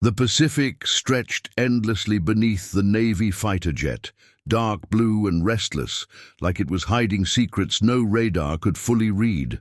The Pacific stretched endlessly beneath the Navy fighter jet, dark blue and restless, like it was hiding secrets no radar could fully read.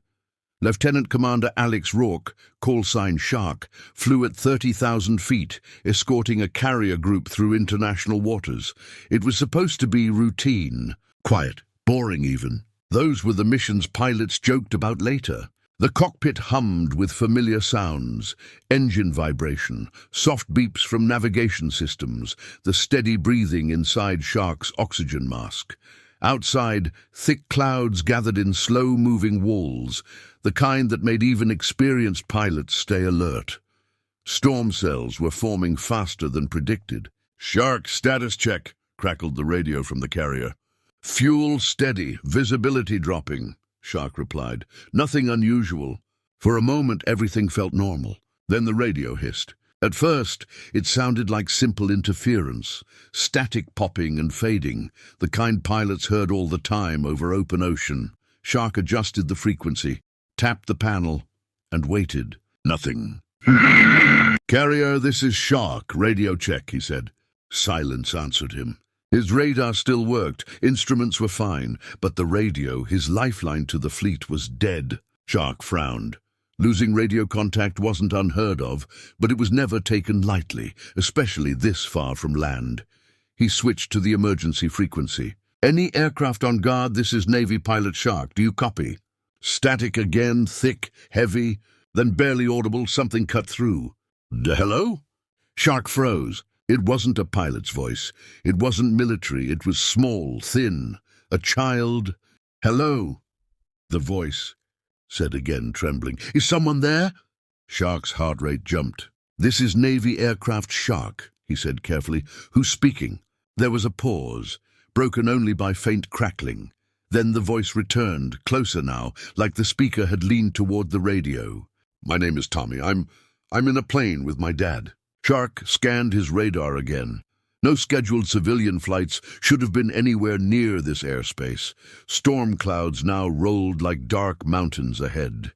Lieutenant Commander Alex Rourke, callsign Shark, flew at 30,000 feet, escorting a carrier group through international waters. It was supposed to be routine, quiet, boring even. Those were the missions pilots joked about later. The cockpit hummed with familiar sounds, engine vibration, soft beeps from navigation systems, the steady breathing inside Shark's oxygen mask. Outside, thick clouds gathered in slow-moving walls, the kind that made even experienced pilots stay alert. Storm cells were forming faster than predicted. "Shark, status check," crackled the radio from the carrier. "Fuel steady, visibility dropping," Shark replied. "Nothing unusual." For a moment, everything felt normal. Then the radio hissed. At first, it sounded like simple interference, static popping and fading, the kind pilots heard all the time over open ocean. Shark adjusted the frequency, tapped the panel, and waited. Nothing. "Carrier, this is Shark, radio check," he said. Silence answered him. His radar still worked, instruments were fine, but the radio, his lifeline to the fleet, was dead. Shark frowned. Losing radio contact wasn't unheard of, but it was never taken lightly, especially this far from land. He switched to the emergency frequency. "Any aircraft on guard, this is Navy pilot Shark. Do you copy?" Static again, thick, heavy, then barely audible, something cut through. "Hello?" Shark froze. It wasn't a pilot's voice. It wasn't military. It was small, thin. A child. "Hello?" The voice said again, trembling. "Is someone there?" Shark's heart rate jumped. "This is Navy aircraft Shark," he said carefully. "Who's speaking?" There was a pause, broken only by faint crackling. Then the voice returned, closer now, like the speaker had leaned toward the radio. "My name is Tommy. I'm in a plane with my dad." Shark scanned his radar again. No scheduled civilian flights should have been anywhere near this airspace. Storm clouds now rolled like dark mountains ahead.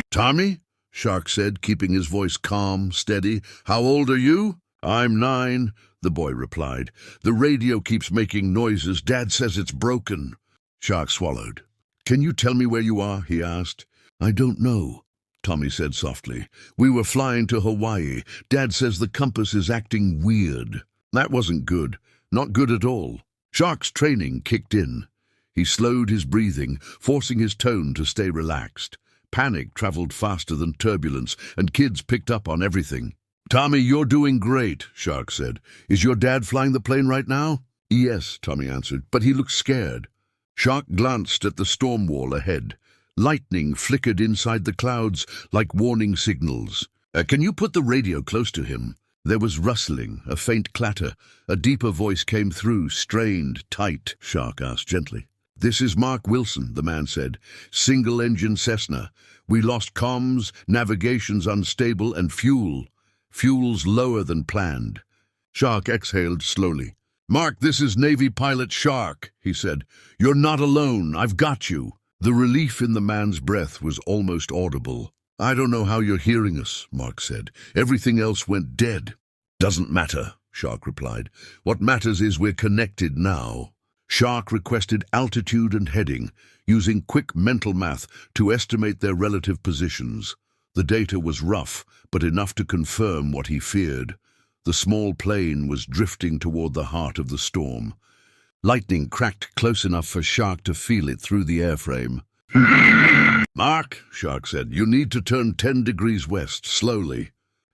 "Tommy?" Shark said, keeping his voice calm, steady. "How old are you?" "I'm 9, the boy replied. "The radio keeps making noises. Dad says it's broken." Shark swallowed. "Can you tell me where you are?" he asked. "I don't know," Tommy said softly. "We were flying to Hawaii. Dad says the compass is acting weird." That wasn't good. Not good at all. Shark's training kicked in. He slowed his breathing, forcing his tone to stay relaxed. Panic traveled faster than turbulence, and kids picked up on everything. "Tommy, you're doing great," Shark said. "Is your dad flying the plane right now?" "Yes," Tommy answered, "but he looks scared." Shark glanced at the storm wall ahead. Lightning flickered inside the clouds like warning signals. Can you put the radio close to him?" There was rustling, a faint clatter. A deeper voice came through, strained, tight. Shark asked gently. "This is Mark Wilson," the man said. "Single-engine Cessna. We lost comms, navigation's unstable, and fuel. Fuel's lower than planned." Shark exhaled slowly. "Mark, this is Navy pilot Shark," he said. "You're not alone. I've got you." The relief in the man's breath was almost audible. "I don't know how you're hearing us," Mark said. "Everything else went dead." "Doesn't matter," Shark replied. "What matters is we're connected now." Shark requested altitude and heading, using quick mental math to estimate their relative positions. The data was rough, but enough to confirm what he feared. The small plane was drifting toward the heart of the storm. Lightning cracked close enough for Shark to feel it through the airframe. "Mark," Shark said, "you need to turn 10 degrees west, slowly."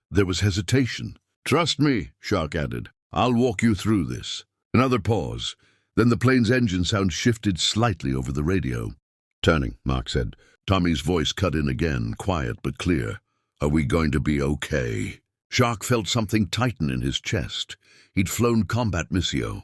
There was hesitation. "Trust me," Shark added. "I'll walk you through this." Another pause. Then the plane's engine sound shifted slightly over the radio. "Turning," Mark said. Tommy's voice cut in again, quiet but clear. "Are we going to be okay?" Shark felt something tighten in his chest. He'd flown combat missio.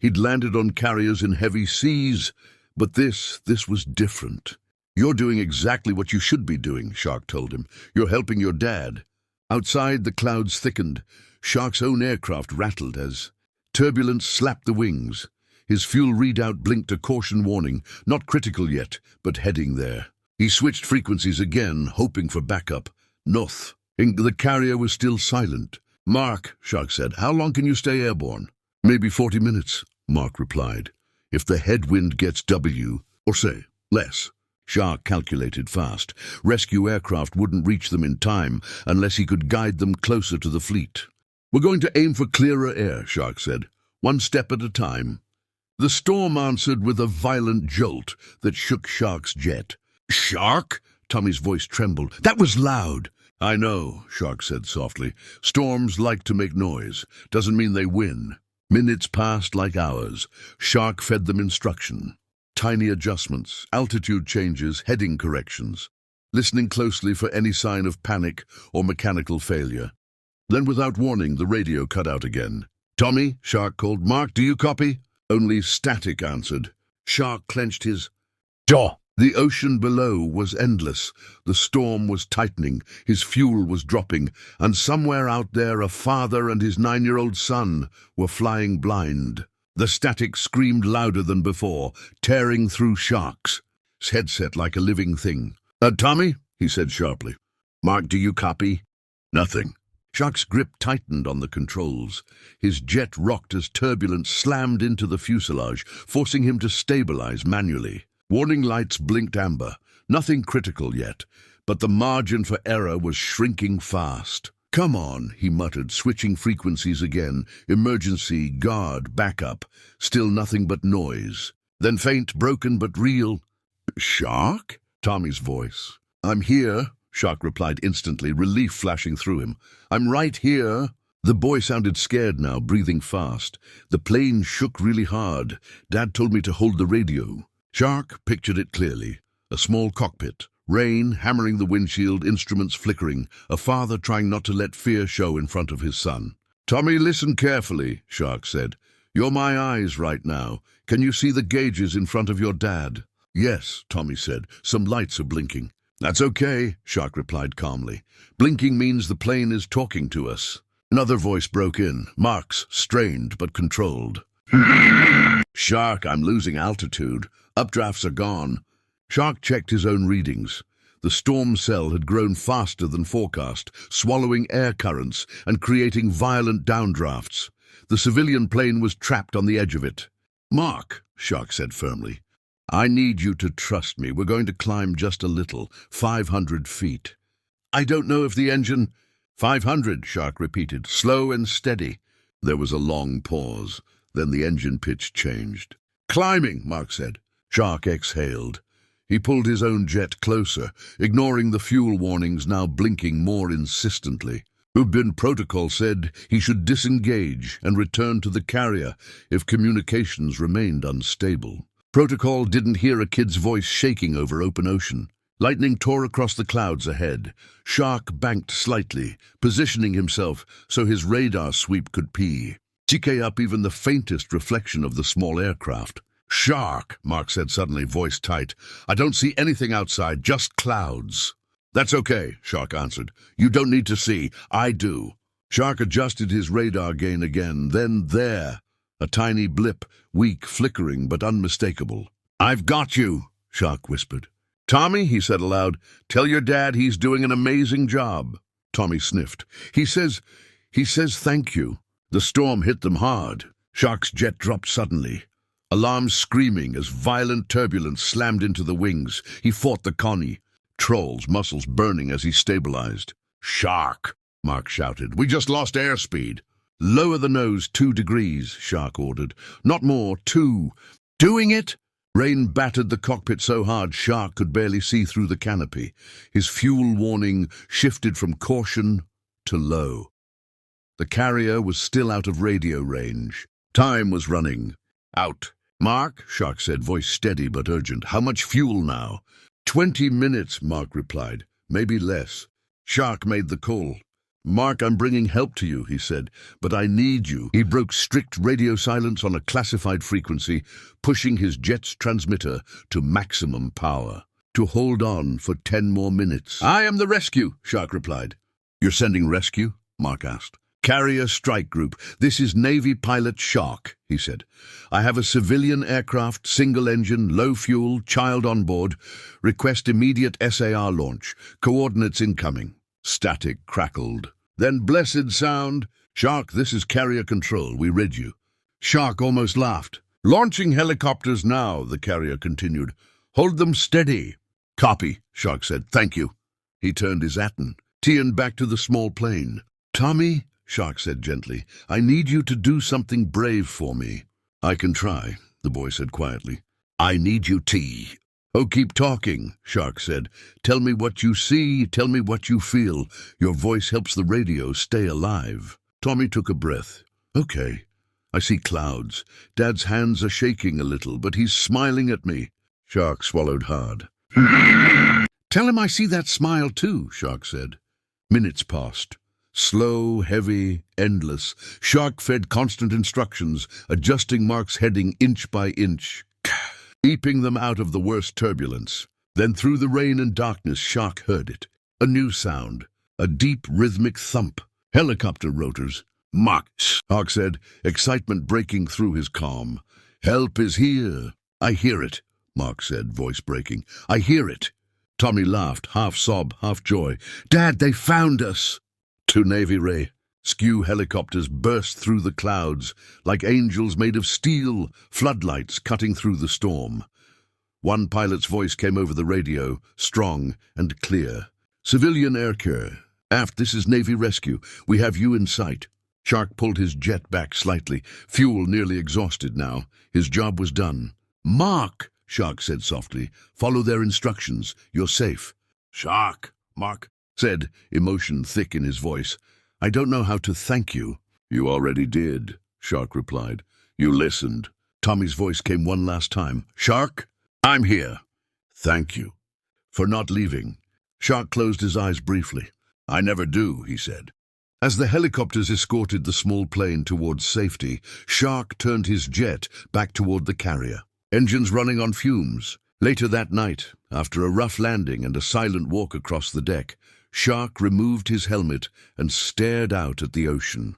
He'd landed on carriers in heavy seas, but this was different. "You're doing exactly what you should be doing," Shark told him. "You're helping your dad." Outside, the clouds thickened. Shark's own aircraft rattled as turbulence slapped the wings. His fuel readout blinked a caution warning, not critical yet, but heading there. He switched frequencies again, hoping for backup. "North," The carrier was still silent. "Mark," Shark said, "how long can you stay airborne?" "Maybe 40 minutes," Mark replied. "If the headwind gets W, or say, less." Shark calculated fast. Rescue aircraft wouldn't reach them in time unless he could guide them closer to the fleet. "We're going to aim for clearer air," Shark said. "One step at a time." The storm answered with a violent jolt that shook Shark's jet. "Shark?" Tommy's voice trembled. "That was loud." "I know," Shark said softly. "Storms like to make noise. Doesn't mean they win." Minutes passed like hours. Shark fed them instruction. Tiny adjustments, altitude changes, heading corrections. Listening closely for any sign of panic or mechanical failure. Then without warning, the radio cut out again. "Tommy," Shark called. "Mark, do you copy?" Only static answered. Shark clenched his jaw. The ocean below was endless. The storm was tightening, his fuel was dropping, and somewhere out there a father and his 9-year-old son were flying blind. The static screamed louder than before, tearing through Shark's headset like a living thing. "Tommy," he said sharply. "Mark, do you copy?" Nothing. Shark's grip tightened on the controls. His jet rocked as turbulence slammed into the fuselage, forcing him to stabilize manually. Warning lights blinked amber. Nothing critical yet, but the margin for error was shrinking fast. "Come on," he muttered, switching frequencies again. Emergency, guard, backup. Still nothing but noise. Then faint, broken but real. "Shark?" Tommy's voice. "I'm here," Shark replied instantly, relief flashing through him. "I'm right here." The boy sounded scared now, breathing fast. "The plane shook really hard. Dad told me to hold the radio." Shark pictured it clearly. A small cockpit, rain hammering the windshield, instruments flickering, a father trying not to let fear show in front of his son. "Tommy, listen carefully," Shark said. "You're my eyes right now. Can you see the gauges in front of your dad?" "Yes," Tommy said. "Some lights are blinking." "That's okay," Shark replied calmly. "Blinking means the plane is talking to us." Another voice broke in, Mark's, strained but controlled. "Shark, I'm losing altitude. Updrafts are gone." Shark checked his own readings. The storm cell had grown faster than forecast, swallowing air currents and creating violent downdrafts. The civilian plane was trapped on the edge of it. "Mark," Shark said firmly, "I need you to trust me. We're going to climb just a little, 500 feet. "I don't know if the engine—" 500, Shark repeated, slow and steady. There was a long pause. Then the engine pitch changed. "Climbing," Mark said. Shark exhaled. He pulled his own jet closer, ignoring the fuel warnings now blinking more insistently. Ubin protocol said he should disengage and return to the carrier if communications remained unstable. Protocol didn't hear a kid's voice shaking over open ocean. Lightning tore across the clouds ahead. Shark banked slightly, positioning himself so his radar sweep could pee. TK up even the faintest reflection of the small aircraft. "Shark," Mark said suddenly, voice tight. "I don't see anything outside, just clouds." "That's okay," Shark answered. "You don't need to see. I do." Shark adjusted his radar gain again. Then there, a tiny blip, weak, flickering, but unmistakable. "I've got you," Shark whispered. "Tommy," he said aloud, "tell your dad he's doing an amazing job." Tommy sniffed. He says thank you." The storm hit them hard. Shark's jet dropped suddenly. Alarms screaming as violent turbulence slammed into the wings. He fought the Connie. Trolls, muscles burning as he stabilized. "Shark," Mark shouted. "We just lost airspeed." "Lower the nose 2 degrees, Shark ordered. "Not more, 2. "Doing it?" Rain battered the cockpit so hard Shark could barely see through the canopy. His fuel warning shifted from caution to low. The carrier was still out of radio range. Time was running out. "Mark," Shark said, voice steady but urgent. "How much fuel now?" 20 minutes, Mark replied. "Maybe less." Shark made the call. "Mark, I'm bringing help to you," he said, "but I need you." He broke strict radio silence on a classified frequency, pushing his jet's transmitter to maximum power. "To hold on for 10 more minutes." "I am the rescue," Shark replied. "You're sending rescue?" Mark asked. "Carrier Strike Group. This is Navy pilot Shark," he said. "I have a civilian aircraft, single engine, low fuel, child on board. Request immediate SAR launch. Coordinates incoming." Static crackled. Then blessed sound. Shark, this is carrier control. We read you. Shark almost laughed. Launching helicopters now, the carrier continued. Hold them steady. Copy, Shark said. Thank you. He turned his Aten, Tian back to the small plane. Tommy, Shark said gently, I need you to do something brave for me. I can try, the boy said quietly. I need you, T. Oh, keep talking, Shark said. Tell me what you see, tell me what you feel. Your voice helps the radio stay alive. Tommy took a breath. Okay. I see clouds. Dad's hands are shaking a little, but he's smiling at me. Shark swallowed hard. Tell him I see that smile too, Shark said. Minutes passed. Slow, heavy, endless. Shark fed constant instructions, adjusting Mark's heading inch by inch, keeping them out of the worst turbulence. Then through the rain and darkness, Shark heard it. A new sound, a deep rhythmic thump. Helicopter rotors. Mark, Shark said, excitement breaking through his calm. Help is here. I hear it, Mark said, voice breaking. I hear it. Tommy laughed, half sob, half joy. Dad, they found us. Two Navy rescue helicopters burst through the clouds like angels made of steel, floodlights cutting through the storm. One pilot's voice came over the radio, strong and clear. Civilian air care. Aft, this is Navy rescue. We have you in sight. Shark pulled his jet back slightly, fuel nearly exhausted now. His job was done. Mark, Shark said softly, follow their instructions. You're safe. Shark, Mark said, emotion thick in his voice. I don't know how to thank you. You already did, Shark replied. You listened. Tommy's voice came one last time. Shark, I'm here. Thank you for not leaving. Shark closed his eyes briefly. I never do, he said. As the helicopters escorted the small plane towards safety, Shark turned his jet back toward the carrier. Engines running on fumes. Later that night, after a rough landing and a silent walk across the deck, Shark removed his helmet and stared out at the ocean.